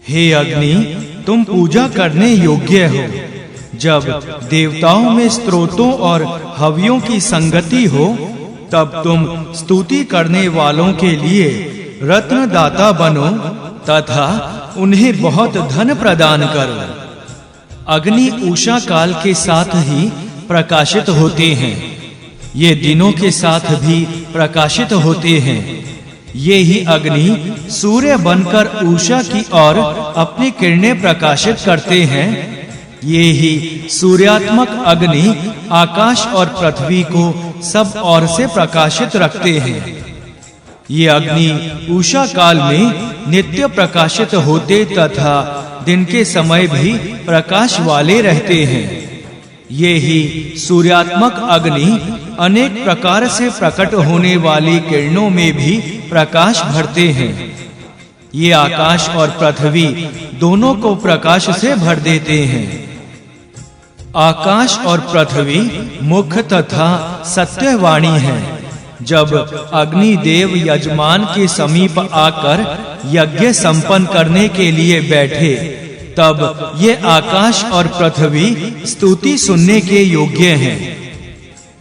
हे अग्नि, तुम पूजा करने योग्य हो। जब देवताओं में स्तोत्रों और हव्यों की संगति हो, तब तुम स्तुति करने वालों के लिए रत्न दाता बनो तथा उन्हें बहुत धन प्रदान करो। अग्नि उषा काल के साथ ही प्रकाशित होते हैं, ये दिनों के साथ भी प्रकाशित होते हैं। ये ही अग्नि सूर्य बनकर उषा की ओर अपनी किरणें प्रकाशित करते हैं। ये ही सूर्यात्मक अग्नि आकाश और पृथ्वी को सब ओर से प्रकाशित रखते हैं। ये अग्नि उषा काल में नित्य प्रकाशित होते तथा दिन के समय भी प्रकाश वाले रहते हैं। ये ही सूर्यात्मक अग्नि अनेक प्रकार से प्रकट होने वाली किरणों में भी प्रकाश भरते हैं। ये आकाश और पृथ्वी दोनों को प्रकाश से भर देते हैं। आकाश और पृथ्वी मुख तथा सत्यवाणी है। जब अग्नि देव यजमान के समीप आकर यज्ञ संपन्न करने के लिए बैठे, तब ये आकाश और पृथ्वी स्तुति सुनने के योग्य हैं।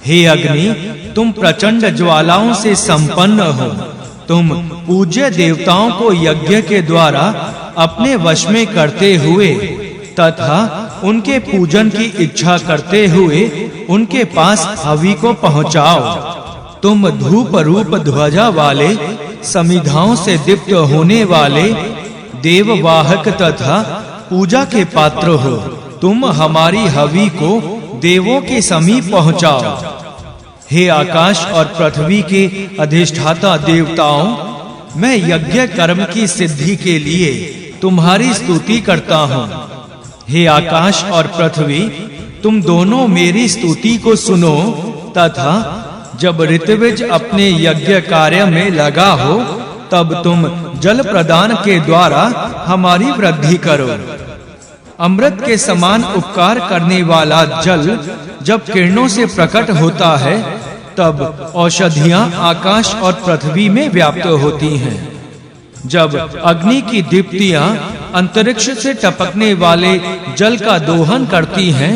हे अग्नि, तुम प्रचंड ज्वालाओं से संपन्न हो। तुम पूज्य देवताओं को यज्ञ के द्वारा अपने वश में करते हुए तथा उनके पूजन की इच्छा करते हुए उनके पास हवि को पहुंचाओ। तुम धूप रूप ध्वजा वाले, समिधाओं से दीप्त होने वाले देववाहक तथा पूजा के पात्र हो। तुम हमारी हवि को देवों के समीप पहुंचाओ। हे आकाश और पृथ्वी के अधिष्ठाता देवताओं, मैं यज्ञ कर्म की सिद्धि के लिए तुम्हारी स्तुति करता हूँ। हे आकाश और पृथ्वी, तुम दोनों मेरी स्तुति को सुनो तथा जब ऋत्विज अपने यज्ञ कार्य में लगा हो, तब तुम जल प्रदान के द्वारा हमारी वृद्धि करो। अमृत के समान उपकार करने वाला जल जब किरणों से प्रकट होता है, तब औषधियां आकाश और पृथ्वी में व्याप्त होती हैं। जब अग्नि की दीप्तियां अंतरिक्ष से टपकने वाले जल का दोहन करती हैं,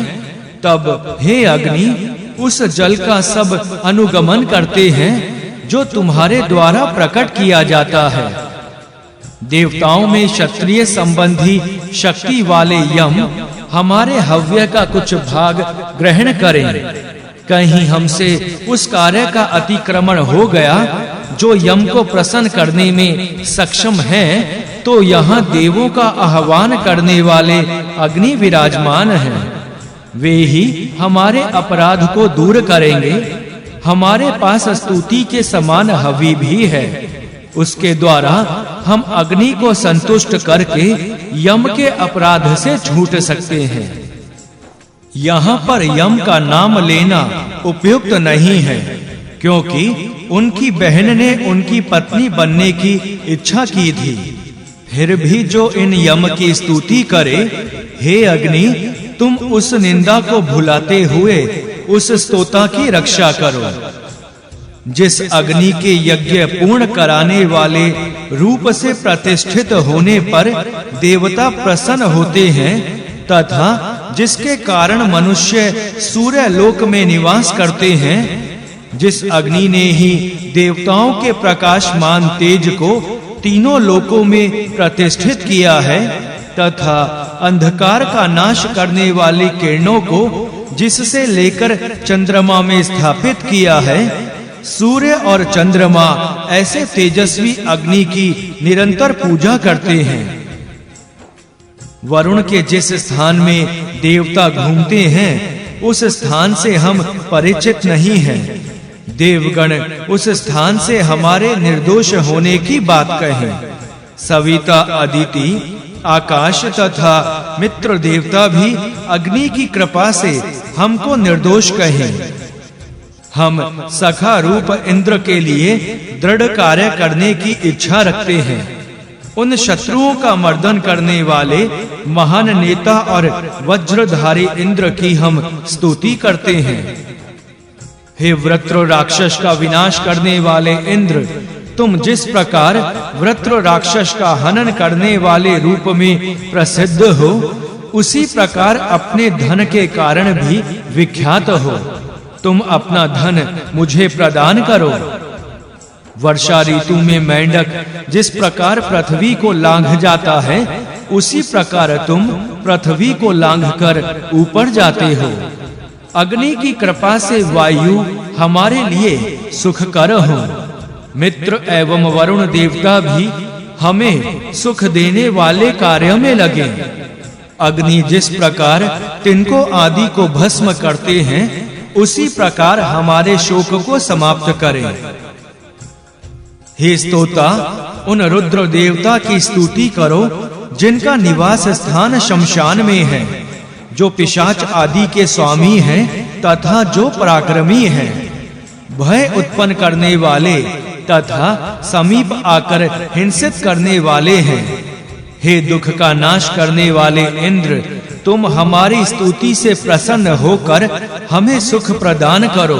तब हे अग्नि, उस जल का सब अनुगमन करते हैं जो तुम्हारे द्वारा प्रकट किया जाता है। देवताओं में क्षत्रिय संबंधी शक्ति वाले यम हमारे हव्य का कुछ भाग ग्रहण करें। कहीं हमसे उस कार्य का अतिक्रमण हो गया जो यम को प्रसन्न करने में सक्षम है, तो यहाँ देवों का आह्वान करने वाले अग्नि विराजमान हैं। वे ही हमारे अपराध को दूर करेंगे। हमारे पास स्तुति के समान हवि भी है। उसके द्वारा हम अग्नि को संतुष्ट करके यम के अपराध से छूट सकते हैं। यहाँ पर यम का नाम लेना उपयुक्त नहीं है, क्योंकि उनकी बहन ने उनकी पत्नी बनने की इच्छा की थी। फिर भी जो इन यम की स्तुति करे, हे अग्नि, तुम उस निंदा को भुलाते हुए उस स्तोता की रक्षा करो। जिस अग्नि के यज्ञ पूर्ण कराने वाले रूप से प्रतिष्ठित होने पर देवता प्रसन्न होते हैं तथा जिसके कारण मनुष्य सूर्य लोक में निवास करते हैं, जिस अग्नि ने ही देवताओं के प्रकाशमान तेज को तीनों लोकों में प्रतिष्ठित किया है तथा अंधकार का नाश करने वाली किरणों को जिससे लेकर चंद्रमा में स्थापित किया है, सूर्य और चंद्रमा ऐसे तेजस्वी अग्नि की निरंतर पूजा करते हैं। वरुण के जिस स्थान में देवता घूमते हैं, उस स्थान से हम परिचित नहीं हैं। देवगण उस स्थान से हमारे निर्दोष होने की बात कहें। सविता, अदिति, आकाश तथा मित्र देवता भी अग्नि की कृपा से हमको निर्दोष कहें। हम सखा रूप इंद्र के लिए दृढ़ कार्य करने की इच्छा रखते हैं। उन शत्रुओं का मर्दन करने वाले महान नेता और वज्रधारी इंद्र की हम स्तुति करते हैं। हे वृत्र राक्षस का विनाश करने वाले इंद्र, तुम जिस प्रकार वृत्र राक्षस का हनन करने वाले रूप में प्रसिद्ध हो, उसी प्रकार अपने धन के कारण भी विख्यात हो। तुम अपना धन मुझे प्रदान करो। वर्षा ऋतु में मेंढक जिस प्रकार पृथ्वी को लांघ जाता है, उसी प्रकार तुम पृथ्वी को लांघकर ऊपर जाते हो। अग्नि की कृपा से वायु हमारे लिए सुखकर हो। मित्र एवं वरुण देवता भी हमें सुख देने वाले कार्य में लगे। अग्नि जिस प्रकार तिनको आदि को भस्म करते हैं, उसी प्रकार हमारे शोक को समाप्त करें। हे स्तोता, उन रुद्र देवता की स्तुति करो जिनका निवास स्थान शमशान में है, जो पिशाच आदि के स्वामी हैं तथा जो पराक्रमी हैं, भय उत्पन्न करने वाले तथा समीप आकर हिंसित करने वाले हैं। हे दुख का नाश करने वाले इंद्र, तुम हमारी स्तुति से प्रसन्न होकर हमें सुख प्रदान करो।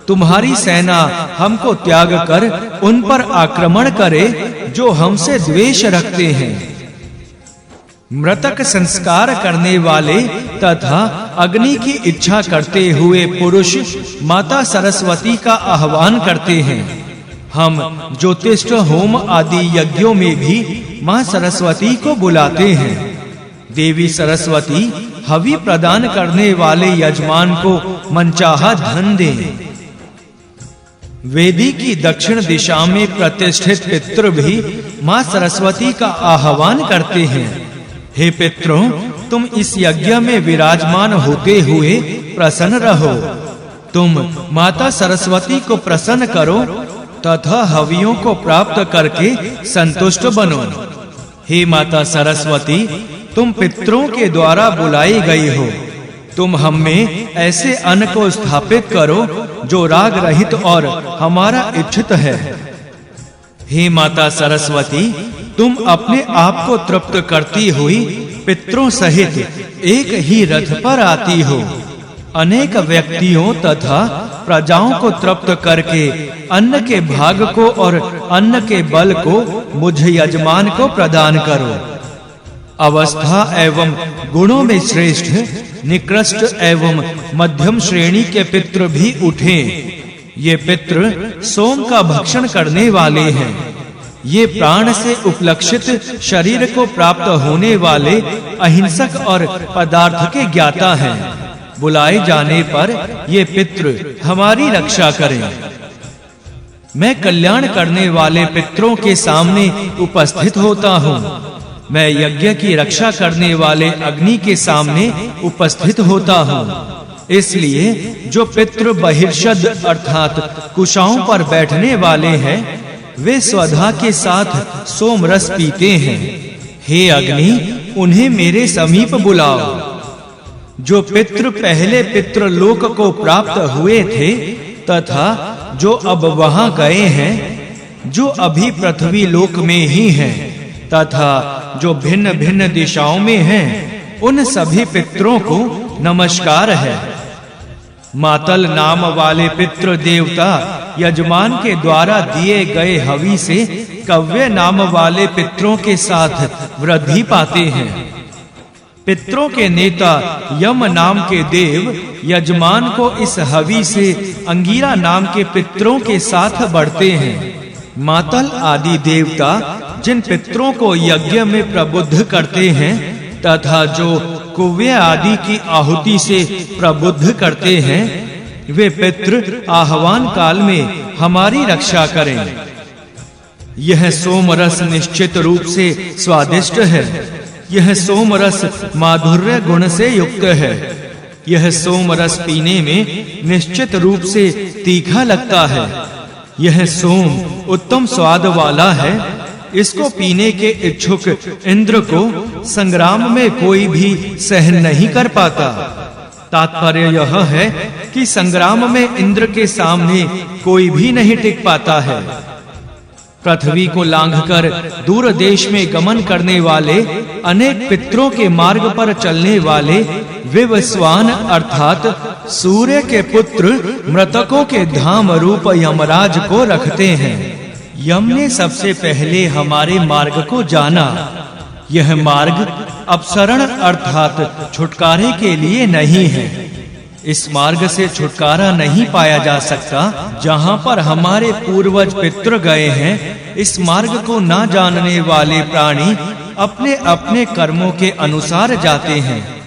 तुम्हारी सेना हमको त्याग कर उन पर आक्रमण करे जो हमसे द्वेष रखते हैं। मृतक संस्कार करने वाले तथा अग्नि की इच्छा करते हुए पुरुष माता सरस्वती का आह्वान करते हैं। हम ज्योतिष्ठ होम आदि यज्ञों में भी मां सरस्वती को बुलाते हैं। देवी सरस्वती हवि प्रदान करने वाले यजमान को मनचाहा धन दें। वेदी की दक्षिण दिशा में प्रतिष्ठित पितृ भी मां सरस्वती का आह्वान करते हैं। हे पितरों, तुम इस यज्ञ में विराजमान होते हुए प्रसन्न रहो। तुम माता सरस्वती को प्रसन्न करो तथा हवियों को प्राप्त करके संतुष्ट बनो। हे माता सरस्वती, तुम पितरों के द्वारा बुलाई गई हो। तुम हम में ऐसे अन्न को स्थापित करो जो राग रहित और हमारा इच्छित है। हे माता सरस्वती, तुम अपने आप को तृप्त करती हुई पितरों सहित एक ही रथ पर आती हो। अनेक व्यक्तियों तथा प्रजाओं को तृप्त करके अन्न के भाग को और अन्न के बल को मुझ यजमान को प्रदान करो। अवस्था एवं गुणों में श्रेष्ठ, निकृष्ट एवं मध्यम श्रेणी के पितृ भी उठें। ये पितृ सोम का भक्षण करने वाले हैं। ये प्राण से उपलक्षित शरीर को प्राप्त होने वाले अहिंसक और पदार्थ के ज्ञाता हैं। बुलाए जाने पर ये पितृ हमारी रक्षा करें। मैं कल्याण करने वाले पितरों के सामने उपस्थित होता हूँ। मैं यज्ञ की रक्षा करने वाले अग्नि के सामने उपस्थित होता हूँ। इसलिए जो पितृ बहिर्षद अर्थात कुशाओं पर बैठने वाले हैं, वे स्वधा के साथ सोम रस पीते हैं। हे अग्नि, उन्हें मेरे समीप बुलाओ। जो पितृ पहले पितृलोक को प्राप्त हुए थे तथा जो अब वहां गए हैं, जो अभी पृथ्वी लोक में ही हैं तथा जो भिन्न-भिन्न दिशाओं में हैं, उन सभी पितरों को नमस्कार है। मातल नाम वाले पितृ देवता यजमान के द्वारा दिए गए हवि से कव्य नाम वाले पितरों के साथ वृद्धि पाते हैं। पितरों के नेता यम नाम के देव यजमान को इस हवि से अंगिरा नाम के पितरों के साथ बढ़ते हैं। मातल आदि देवता जिन पितरों को यज्ञ में प्रबुद्ध करते हैं तथा जो कुव्य आदि की आहुति से प्रबुद्ध करते हैं, वे पितृ आह्वान काल में हमारी रक्षा करें। यह सोमरस निश्चित रूप से स्वादिष्ट है। यह सोमरस माधुर्य गुण से युक्त है। यह सोमरस पीने में निश्चित रूप से तीखा लगता है। यह सोम उत्तम स्वाद वाला है। इसको पीने के इच्छुक इंद्र को संग्राम में कोई भी सहन नहीं कर पाता। तात्पर्य यह है कि संग्राम में इंद्र के सामने कोई भी नहीं टिक पाता है। पृथ्वी को लांघकर दूर देश में गमन करने वाले अनेक पितरों के मार्ग पर चलने वाले विवस्वान अर्थात सूर्य के पुत्र मृतकों के धाम रूप यमराज को रखते हैं। यम ने सबसे पहले हमारे मार्ग को जाना। यह मार्ग अपसरण अर्थात छुटकारे के लिए नहीं है। इस मार्ग से छुटकारा नहीं पाया जा सकता। जहाँ पर हमारे पूर्वज पितृ गए हैं, इस मार्ग को ना जानने वाले प्राणी अपने अपने कर्मों के अनुसार जाते हैं।